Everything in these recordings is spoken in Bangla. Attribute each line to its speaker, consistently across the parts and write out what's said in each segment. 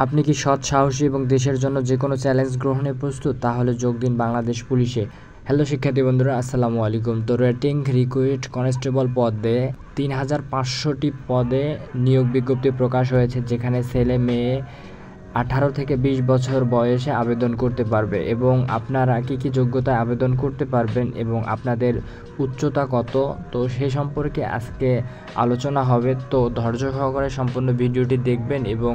Speaker 1: আপনি কি সৎ, সাহসী এবং দেশের জন্য যেকোনো চ্যালেঞ্জ গ্রহণে প্রস্তুত? তাহলে যোগ দিন বাংলাদেশ পুলিশে। হ্যালো শিক্ষার্থী বন্ধুরা, আসসালামু আলাইকুম। তো রেটিং রিক্রুইট কনস্টেবল পদে 3500টি পদে নিয়োগ বিজ্ঞপ্তি প্রকাশ হয়েছে, যেখানে ছেলে মেয়ে 18 থেকে 20 বছর বয়সে আবেদন করতে পারবে। এবং আপনারা কী কী যোগ্যতায় আবেদন করতে পারবেন এবং আপনাদের উচ্চতা কত, তো সেই সম্পর্কে আজকে আলোচনা হবে। তো ধৈর্য সহকারে সম্পূর্ণ ভিডিওটি দেখবেন এবং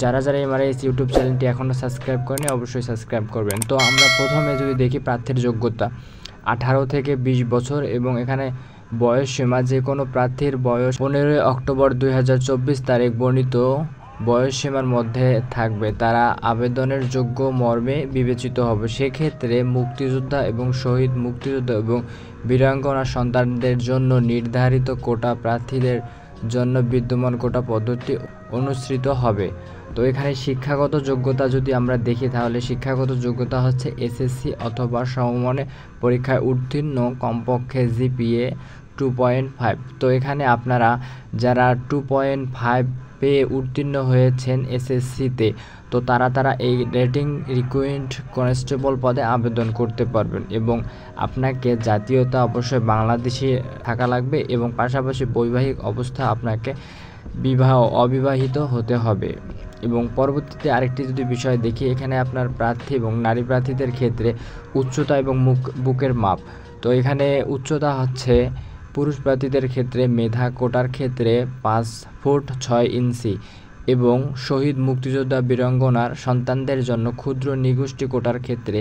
Speaker 1: যারা এমআরএস ইউটিউব চ্যানেলটি এখনও সাবস্ক্রাইব করেনি অবশ্যই সাবস্ক্রাইব করবেন। তো আমরা প্রথমে যদি দেখি প্রার্থীর যোগ্যতা 18 থেকে 20 বছর এবং এখানে বয়স সীমা যে কোনো প্রার্থীর বয়স 15 অক্টোবর 2024 তারিখ বর্ণিত বয়স সীমার মধ্যে থাকবে, তারা আবেদনের যোগ্য মর্মে বিবেচিত হবে। সেক্ষেত্রে মুক্তিযোদ্ধা এবং শহীদ মুক্তিযোদ্ধা এবং বীরাঙ্গনা সন্তানদের জন্য নির্ধারিত কোটা প্রার্থীদের জন্য বিদ্যমান কোটা পদ্ধতি অনুসৃত হবে। তো এখানে শিক্ষাগত যোগ্যতা যদি আমরা দেখি, তাহলে শিক্ষাগত যোগ্যতা হচ্ছে এসএসসি অথবা সমমানের পরীক্ষায় উত্তীর্ণ, কমপক্ষে জিপিএ 2.5। তো এখানে আপনারা যারা 2.5 পেয়ে উত্তীর্ণ হয়েছেন এসএসসিতে, তো তারা এই রেটিং রিক্রুইট কনস্টেবল পদে আবেদন করতে পারবেন। এবং আপনাকে জাতীয়তা অবশ্যই বাংলাদেশি থাকা লাগবে এবং পাশাপাশি বৈবাহিক অবস্থা আপনাকে অবিবাহিত হতে হবে। এবং পরবর্তীতে আরেকটি যদি বিষয় দেখি, এখানে আপনার প্রার্থী এবং নারী প্রার্থীদের ক্ষেত্রে উচ্চতা এবং বুকের মাপ। তো এখানে উচ্চতা হচ্ছে পুরুষ প্রার্থীদের ক্ষেত্রে মেধা কোটার ক্ষেত্রে 5 ফুট 6 ইঞ্চি এবং শহীদ মুক্তিযোদ্ধা বীরাঙ্গনার সন্তানদের জন্য ক্ষুদ্র নিগোষ্ঠী কোটার ক্ষেত্রে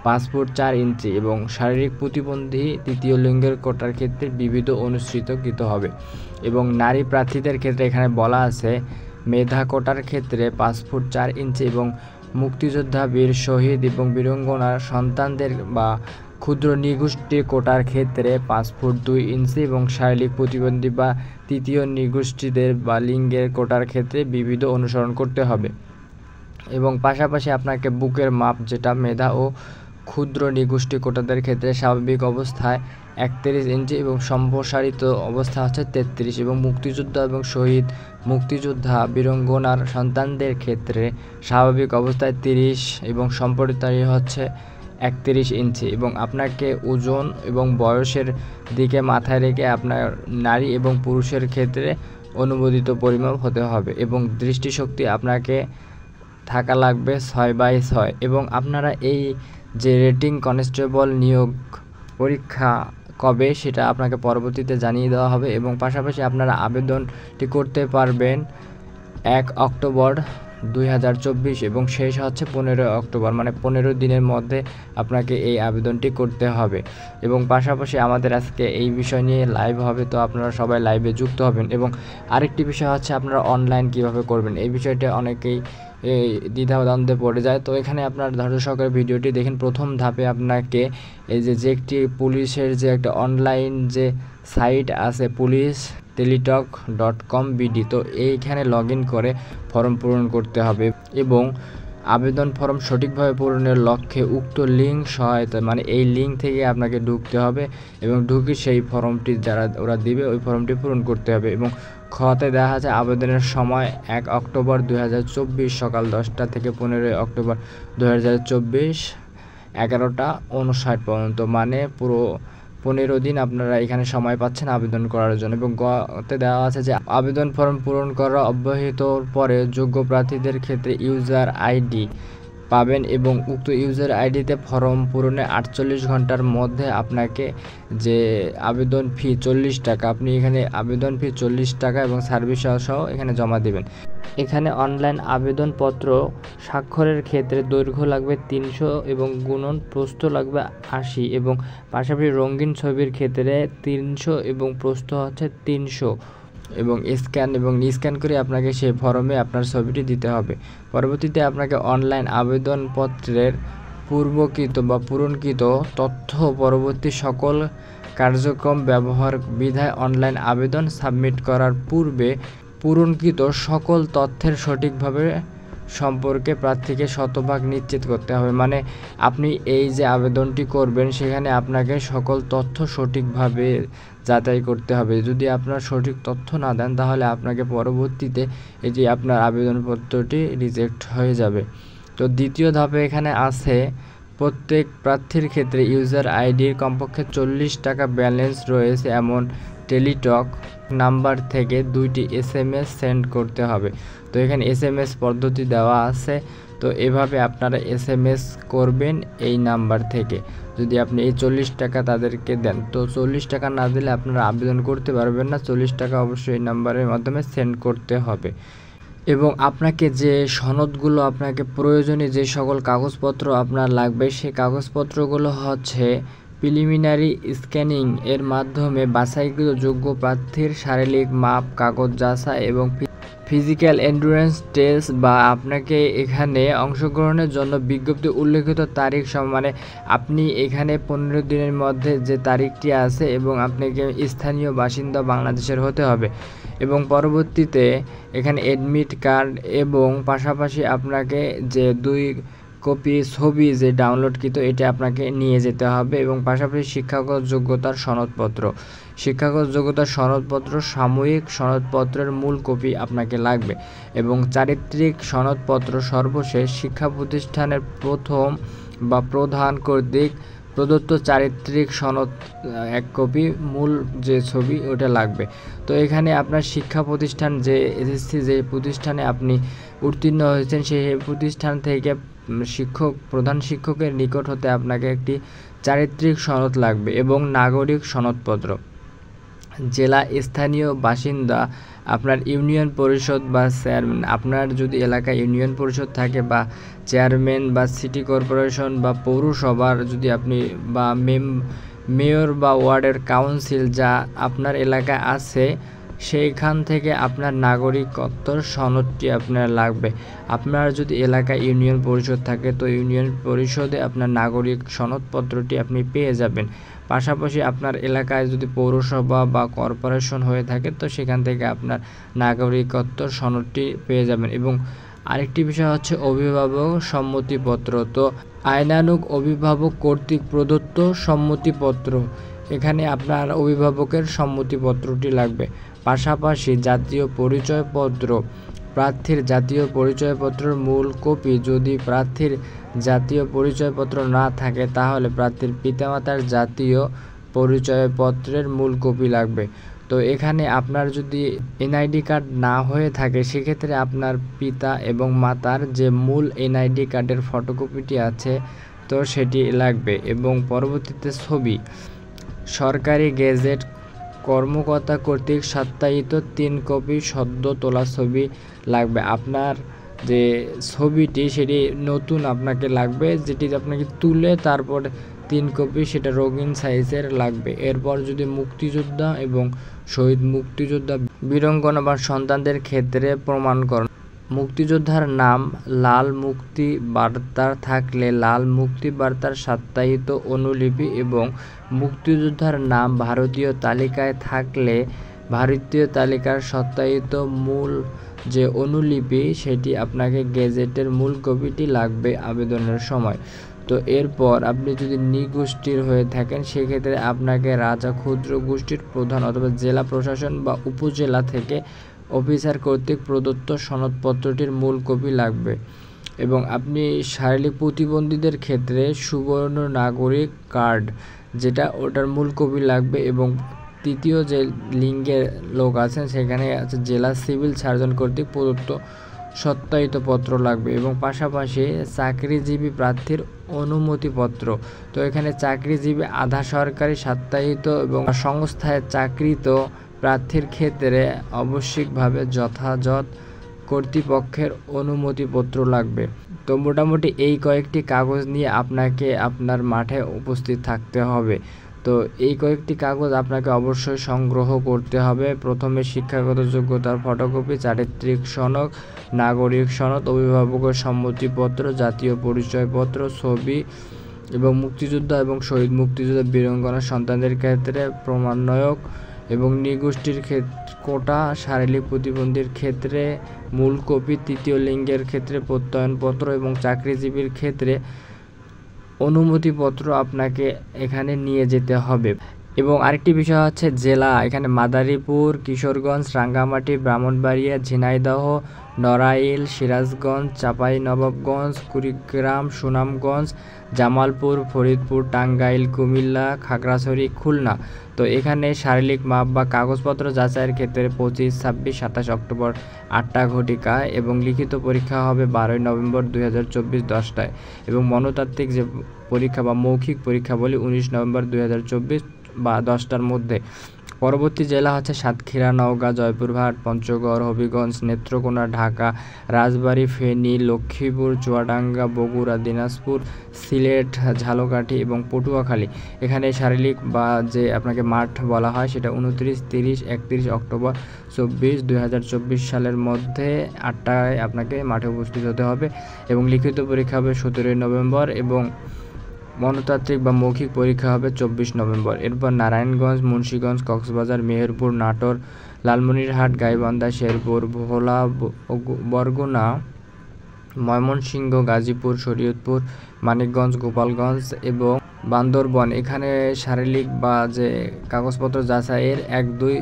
Speaker 1: 5 ফুট 4 ইঞ্চি এবং শারীরিক প্রতিবন্ধী তৃতীয় লিঙ্গের কোটার ক্ষেত্রে বিবিধ অনুসৃতকৃত হবে। এবং নারী প্রার্থীদের ক্ষেত্রে এখানে বলা আছে মেধা কোটার ক্ষেত্রে 5 ফুট 4 ইঞ্চি এবং মুক্তিযোদ্ধা বীর শহীদ এবং বীরাঙ্গনার সন্তানদের বা ক্ষুদ্র নিগোষ্ঠী কোটার ক্ষেত্রে 5 ফুট 2 ইঞ্চি এবং শারীরিক প্রতিবন্ধী বা তৃতীয় নিগোষ্ঠীদের বা লিঙ্গের কোটার ক্ষেত্রে বিবিধ অনুসরণ করতে হবে। এবং পাশাপাশি আপনাকে বুকের মাপ, যেটা মেধা ও ক্ষুদ্র নিগোষ্ঠী কোটাদের ক্ষেত্রে স্বাভাবিক অবস্থায় 31 ইঞ্চি এবং সম্প্রসারিত অবস্থা হচ্ছে 33 এবং মুক্তিযোদ্ধা এবং শহীদ মুক্তিযোদ্ধা বীরাঙ্গনার সন্তানদের ক্ষেত্রে স্বাভাবিক অবস্থায় 30 এবং সম্প্রসারিত হচ্ছে 31 ইঞ্চি। এবং আপনাকে ওজন এবং বয়সের দিকে মাথায় রেখে আপনার নারী এবং পুরুষের ক্ষেত্রে অনুমোদিত পরিমাপ হতে হবে। এবং দৃষ্টিশক্তি আপনাকে থাকা লাগবে 6/6। এবং আপনারা এই যে রেটিং কনস্টেবল নিয়োগ পরীক্ষা কবে সেটা আপনাকে পরবর্তীতে জানিয়ে দেওয়া হবে। এবং পাশাপাশি আপনারা আবেদনটি করতে পারবেন 1 অক্টোবর 2024 এবং শেষ হচ্ছে 15 অক্টোবর, মানে 15 দিনের মধ্যে আপনাকে এই আবেদনটি করতে হবে। এবং পাশাপাশি আমাদের আজকে এই বিষয় নিয়ে লাইভ হবে, তো আপনারা সবাই লাইভে যুক্ত হবেন। এবং আরেকটি বিষয় হচ্ছে আপনারা অনলাইন কিভাবে করবেন, এই বিষয়টা অনেকেই দ্বিধাদ্বন্দ্বে পড়ে যায়। তো এখানে আপনার ধৈর্য সহকারে ভিডিওটি দেখেন। প্রথম ধাপে আপনাকে এই যে একটি পুলিশের যে একটা অনলাইন যে সাইট আছে পুলিশ টেলিটক.com/BD, তো এইখানে লগ ইন করে ফর্ম পূরণ করতে হবে। এবং আবেদন ফর্ম সঠিকভাবে পূরণের লক্ষ্যে উক্ত লিঙ্ক সহায়তা, মানে এই লিঙ্ক থেকে আপনাকে ঢুকতে হবে এবং ঢুকে সেই ফর্মটি ওরা দিবে ওই ফর্মটি পূরণ করতে হবে। এবং খতে দেখা আছে আবেদনের সময় 1 অক্টোবর 2024 সকাল 10টা থেকে 15 অক্টোবর 2024 11:59 পর্যন্ত, মানে পুরো 15 দিন আপনারা এখানে সময় পাচ্ছেন আবেদন করার জন্য। এবং গতে দেওয়া আছে যে আবেদন ফর্ম পূরণ করা অব্যাহত পরে যোগ্য প্রার্থীদের ক্ষেত্রে ইউজার আইডি পাবেন এবং উক্ত ইউজার আইডিতে ফর্ম পূরণে 48 ঘন্টার মধ্যে আপনাকে যে আবেদন ফি 40 টাকা, আপনি এখানে আবেদন ফি 40 টাকা এবং সার্ভিস সহ এখানে জমা দেবেন। এখানে অনলাইন আবেদনপত্র স্বাক্ষরের ক্ষেত্রে দৈর্ঘ্য লাগবে 300 এবং গুণন প্রস্থ লাগবে 80 এবং পাশাপাশি রঙিন ছবির ক্ষেত্রে 300 এবং প্রস্থ হচ্ছে 300 এবং স্ক্যান করে আপনাকে সেই ফর্মে আপনার ছবিটি দিতে হবে। পরবর্তীতে আপনাকে অনলাইন আবেদনপত্রের পূরণকৃত তথ্য পরবর্তী সকল কার্যক্রম ব্যবহার বিধায় অনলাইন আবেদন সাবমিট করার পূর্বে পূরণকৃত সকল তথ্যের সঠিকভাবে সম্পর্কে প্রার্থীকে শতভাগ নিশ্চিত করতে হবে। মানে আপনি এই যে আবেদনটি করবেন সেখানে আপনাকে সকল তথ্য সঠিকভাবে যাচাই করতে হবে। যদি আপনার সঠিক তথ্য না দেন তাহলে আপনাকে পরবর্তীতে এটি আপনার আবেদনপত্রটি রিজেক্ট হয়ে যাবে। তো দ্বিতীয় ধাপে এখানে আছে প্রত্যেক প্রার্থীর ক্ষেত্রে ইউজার আইডির কমপক্ষে 40 টাকা ব্যালেন্স রয়েছে এমন টেলিটক নাম্বার থেকে 2টি SMS সেন্ড করতে হবে। তো এখানে SMS পদ্ধতি দেওয়া আছে। তো এভাবে আপনারা SMS করবেন এই নাম্বার থেকে। যদি আপনি এই 40 টাকা তাদেরকে দেন, তো 40 টাকা না দিলে আপনারা আবেদন করতে পারবেন না। 40 টাকা অবশ্যই এই নাম্বারের মাধ্যমে সেন্ড করতে হবে। এবং আপনাকে যে সনদগুলো আপনাকে প্রয়োজনীয় যে সকল কাগজপত্র আপনার লাগবে সেই কাগজপত্রগুলো হচ্ছে প্রিলিমিনারি স্ক্যানিং এর মাধ্যমে বাছাইকৃত যোগ্য প্রার্থীর শারীরিক মাপ, কাগজ যাচাই এবং ফিজিক্যাল এন্ডুরেন্স টেস্ট বা আপনাকে এখানে অংশগ্রহণের জন্য বিজ্ঞপ্তি উল্লেখিত তারিখ মানে আপনি এখানে 15 দিনের মধ্যে যে তারিখটি আছে এবং আপনাকে স্থানীয় বাসিন্দা বাংলাদেশের হতে হবে এবং পরবর্তীতে এখানে অ্যাডমিট কার্ড এবং পাশাপাশি আপনাকে যে 2 কপি ছবি যে ডাউনলোডকৃত এটা আপনাকে নিয়ে যেতে হবে এবং পাশাপাশি শিক্ষাগত যোগ্যতার সনদপত্র, শিক্ষাগত যোগ্যতার সনদপত্র, সাময়িক সনদপত্রের মূল কপি আপনাকে লাগবে এবং চারিত্রিক সনদপত্র সর্বশেষ শিক্ষা প্রতিষ্ঠানের প্রথম বা প্রধান কর্তৃক প্রদত্ত চারিত্রিক সনদ 1 কপি, মূল যে ছবি ওটা লাগবে। তো এখানে আপনার শিক্ষা প্রতিষ্ঠান যে SSC যে প্রতিষ্ঠানে আপনি উত্তীর্ণ হয়েছেন সেই প্রতিষ্ঠান থেকে প্রধান শিক্ষকের নিকট হতে আপনাকে একটি চারিত্রিক সনদ লাগবে এবং নাগরিক সনদপত্র। জেলা স্থানীয় বাসিন্দা, আপনার ইউনিয়ন পরিষদ বা চেয়ারম্যান, আপনার যদি এলাকায় ইউনিয়ন পরিষদ থাকে বা চেয়ারম্যান বা সিটি কর্পোরেশন বা পৌরসভার যদি আপনি বা মেয়র বা ওয়ার্ডের কাউন্সিল যা আপনার এলাকায় আছে সেইখান থেকে আপনার নাগরিকত্বর সনদটি আপনার লাগবে। আপনার যদি এলাকায় ইউনিয়ন পরিষদ থাকে তো ইউনিয়ন পরিষদে আপনার নাগরিক সনদপত্রটি আপনি পেয়ে যাবেন। পাশাপাশি আপনার এলাকায় যদি পৌরসভা বা কর্পোরেশন হয়ে থাকে তো সেখান থেকে আপনার নাগরিকত্বর সনদটি পেয়ে যাবেন। এবং আরেকটি বিষয় হচ্ছে অভিভাবক সম্মতিপত্র। তো আইনানুগ অভিভাবক কর্তৃক প্রদত্ত সম্মতিপত্র, এখানে আপনার অভিভাবকের সম্মতিপত্রটি লাগবে। পাশাপাশি জাতীয় পরিচয়পত্র, প্রার্থীর জাতীয় পরিচয়পত্রের মূল কপি। যদি প্রার্থীর জাতীয় পরিচয়পত্র না থাকে তাহলে প্রার্থীর পিতামাতার জাতীয় পরিচয়পত্রের মূল কপি লাগবে। তো এখানে আপনার যদি NID কার্ড না হয়ে থাকে সেক্ষেত্রে আপনার পিতা এবং মাতার যে মূল NID কার্ডের ফটোকপিটি আছে তো সেটি লাগবে। এবং পরবর্তীতে ছবি, সরকারি গেজেট কর্মকর্তা কর্তৃক সত্যায়িত 3 কপি সদ্য তোলা ছবি লাগবে। আপনার যে ছবিটি সেটি নতুন আপনাকে লাগবে, যেটি আপনাকে তুলে তারপর 3 কপি সেটা রঙিন সাইজের লাগবে। এরপর যদি মুক্তিযোদ্ধা এবং শহীদ মুক্তিযোদ্ধা, বীরাঙ্গনা বা সন্তানদের ক্ষেত্রে প্রমাণকরণ, মুক্তিযোদ্ধার নাম লাল মুক্তি বার্তার থাকলে লাল মুক্তি বার্তার সত্যায়িত অনুলিপি এবং মুক্তিযোদ্ধার নাম ভারতীয় তালিকায় থাকলে ভারতীয় তালিকার সত্যায়িত মূল যে অনুলিপি সেটি আপনাকে গেজেটের মূল কপিটি লাগবে আবেদনের সময়। তো এরপর আপনি যদি নৃগোষ্ঠীর হয়ে থাকেন সেক্ষেত্রে আপনাকে রাজা ক্ষুদ্র গোষ্ঠীর প্রধান অথবা জেলা প্রশাসন বা উপজেলা থেকে অফিসার কর্তৃক প্রদত্ত সনদপত্রটির মূল কপি লাগবে। এবং আপনি শারীরিক প্রতিবন্ধীদের ক্ষেত্রে সুবর্ণ নাগরিক কার্ড যেটা ওটার মূল কপি লাগবে। এবং তৃতীয় যে লিঙ্গের লোক আছেন সেখানে আছে জেলা সিভিল সার্জন কর্তৃক প্রদত্ত সত্যায়িত পত্র লাগবে। এবং পাশাপাশি চাকরিজীবী প্রার্থীর অনুমতিপত্র। তো এখানে চাকরিজীবী আধা সরকারি সত্যায়িত এবং সংস্থায় চাকরিত প্রার্থীর ক্ষেত্রে আবশ্যিকভাবে যথাযথ কর্তৃপক্ষের অনুমতিপত্র লাগবে। তো মোটামুটি এই কয়েকটি কাগজ নিয়ে আপনাকে আপনার মাঠে উপস্থিত থাকতে হবে। তো এই কয়েকটি কাগজ আপনাকে অবশ্যই সংগ্রহ করতে হবে। প্রথমে শিক্ষাগত যোগ্যতার ফটোকপি, চারিত্রিক সনদ, নাগরিক সনদ, অভিভাবকের সম্মতিপত্র, জাতীয় পরিচয়পত্র, ছবি এবং মুক্তিযোদ্ধা এবং শহীদ মুক্তিযোদ্ধা বীরাঙ্গনা সন্তানদের ক্ষেত্রে প্রমাণয়ক এবং নৃগোষ্ঠীর কোটা, শারীরিক প্রতিবন্ধীর ক্ষেত্রে মূল কপি, তৃতীয় লিঙ্গের ক্ষেত্রে প্রত্যয়নপত্র এবং চাকরিজীবীর ক্ষেত্রে অনুমতিপত্র আপনাকে এখানে নিয়ে যেতে হবে। এবং আরেকটি বিষয় হচ্ছে জেলা, এখানে মাদারীপুর, কিশোরগঞ্জ, রাঙ্গামাটি, ব্রাহ্মণবাড়িয়া, ঝিনাইদহ, নড়াইল, সিরাজগঞ্জ, চাঁপাইনবাবগঞ্জ, কুড়িগ্রাম, সুনামগঞ্জ, জামালপুর, ফরিদপুর, টাঙ্গাইল, কুমিল্লা, খাগড়াছড়ি, খুলনা। তো এখানে শারীরিক মাপ বা কাগজপত্র যাচাইয়ের ক্ষেত্রে 25, 26, 27 অক্টোবর 8টা ঘটিকায় এবং লিখিত পরীক্ষা হবে 12 নভেম্বর 2024 10টায় এবং মনতাত্ত্বিক যে পরীক্ষা বা মৌখিক পরীক্ষা বলি 19 নভেম্বর 2024 বা 10টার মধ্যে। পরবর্তী জেলা হচ্ছে সাতক্ষীরা, নওগাঁ, জয়পুরহাট, পঞ্চগড়, হবিগঞ্জ, নেত্রকোনা, ঢাকা, রাজবাড়ী, ফেনী, লক্ষ্মীপুর, চুয়াডাঙ্গা, বগুড়া, দিনাজপুর, সিলেট, ঝালকাঠি এবং পটুয়াখালী। এখানে শারীরিক বা যে আপনাকে মাঠ বলা হয় সেটা 29, 30, 31 অক্টোবর 2024 সালের মধ্যে 8টায় আপনাকে মাঠে উপস্থিত হতে হবে এবং লিখিত পরীক্ষা হবে 17 নভেম্বর এবং মনতাত্ত্বিক বা মৌখিক পরীক্ষা হবে 24 নভেম্বর। এরপর নারায়ণগঞ্জ, মুন্সিগঞ্জ, কক্সবাজার, মেহেরপুর, নাটোর, লালমনিরহাট, গাইবান্ধা, শেরপুর, ভোলা, বরগুনা, ময়মনসিংহ, গাজীপুর, শরীয়তপুর, মানিকগঞ্জ, গোপালগঞ্জ এবং বান্দরবন। এখানে শারীরিক বা যে কাগজপত্র যাচাইয়ের 1, 2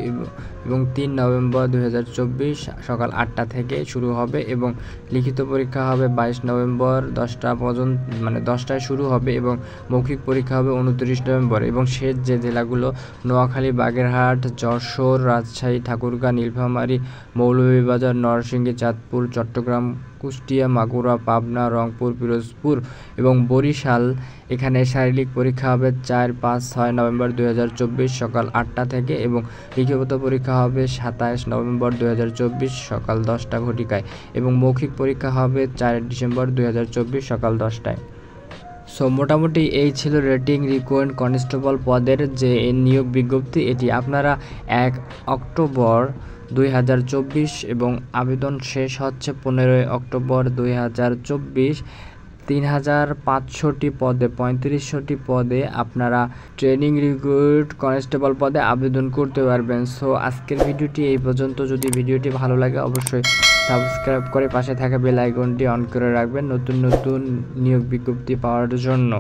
Speaker 1: এবং 3 নভেম্বর 2024 সকাল 8টা থেকে শুরু হবে এবং লিখিত পরীক্ষা হবে 22 নভেম্বর 10টা পর্যন্ত, মানে 10টায় শুরু হবে এবং মৌখিক পরীক্ষা হবে 29 নভেম্বর। এবং শেষ যে জেলাগুলো নোয়াখালী, বাগেরহাট, যশোর, রাজশাহী, ঠাকুরগাঁও, নীলফামারী, মৌলভীবাজার, নরসিংদী, চাঁদপুর, চট্টগ্রাম, কুষ্টিয়া, মাগুরা, পাবনা, রংপুর, পিরোজপুর এবং বরিশাল। এখানে শারীরিক পরীক্ষা হবে 4, 5, 6 নভেম্বর 2024 সকাল 8টা থেকে এবং লিখিত পরীক্ষা হবে 27 নভেম্বর 2024 সকাল 10টা ঘটিকায় এবং মৌখিক পরীক্ষা হবে 4 ডিসেম্বর 2024 সকাল 10টায়। সো মোটামুটি এই ছিল রেটিং রিক্রুটমেন্ট কনস্টেবল পদের যে নিয়োগ বিজ্ঞপ্তি। এটি আপনারা 1 অক্টোবর 2024 এবং আবেদন শেষ হচ্ছে 15 অক্টোবর 2024। 3500টি পদে 3500টি পদে আপনারা ট্রেনিং রিক্রুট কনস্টেবল পদে আবেদন করতে পারবেন। সো আজকের ভিডিওটি এই পর্যন্ত। যদি ভিডিওটি ভালো লাগে অবশ্যই সাবস্ক্রাইব করে পাশে থাকা বেল আইকনটি অন করে রাখবেন নতুন নতুন নিয়োগ বিজ্ঞপ্তি পাওয়ার জন্য।